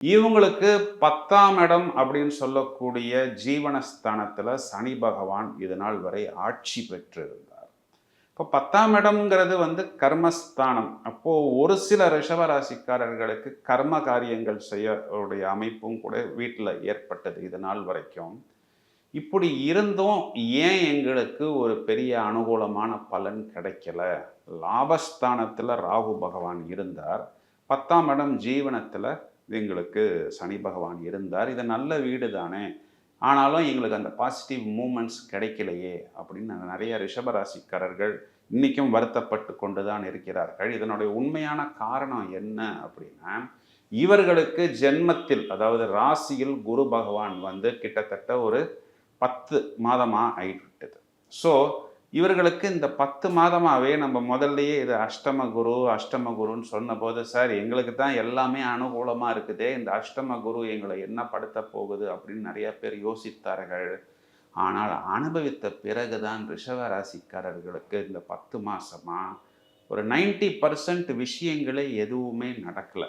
இவங்களுக்கு 10ஆம் இடம் அப்படின்னு சொல்லக்கூடிய ஜீவனஸ்தானத்துல சனி பகவான் இது நாள் வரை ஆட்சி பெற்றிருந்தார். இப்போ 10ஆம் இடம்ங்கிறது கர்மஸ்தானம். அப்போ ஒரு சில ரிஷப ராசிக்காரர்களுக்கு கர்ம காரியங்கள் செய்ய உடைய அமைப்பும் கூட வீட்டில் ஏற்பட்டது இது நாள் வரைக்கும். இப்படி இருந்தும் ஏன் எங்களுக்கு ஒரு பெரிய அனுகூலமான பலன் கிடைக்கல? லாபஸ்தானத்துல ராகு பகவான் இருந்தார். 10ஆம் இடம் ஜீவனத்துல எங்களுக்கு சனி பகவான் இருந்தார். இது நல்ல வீடு தானே! ஆனாலும் எங்களுக்கு அந்த பாசிட்டிவ் மூமெண்ட்ஸ் கிடைக்கலையே! அப்படின்னு நிறைய ரிஷபராசிக்காரர்கள் இன்னைக்கும் வருத்தப்பட்டு கொண்டு தான் இருக்கிறார்கள். இதனுடைய உண்மையான காரணம் என்ன அப்படின்னா, இவர்களுக்கு ஜென்மத்தில் அதாவது ராசியில் குரு பகவான் கிட்டத்தட்ட ஒரு 10 மாதமா ஆயிட்டுது. ஸோ, இவர்களுக்கு இந்த 10 மாதமாவே நம்ம முதல்லயே இது அஷ்டம குரு, அஷ்டம குருன்னு சொன்னபோது, சார் எங்களுக்கு தான் எல்லாமே அனுகூலமா இருக்குதே, இந்த அஷ்டம குரு எங்களை என்ன படுத்தப் போகுது அப்படின்னு நிறைய பேர் யோசித்தார்கள். ஆனால் அனுபவித்த பிறகு தான் ரிஷப ராசிக்காரர்களுக்கு இந்த 10 மாசமா ஒரு 90% விஷயங்களே எதுவுமே நடக்கல.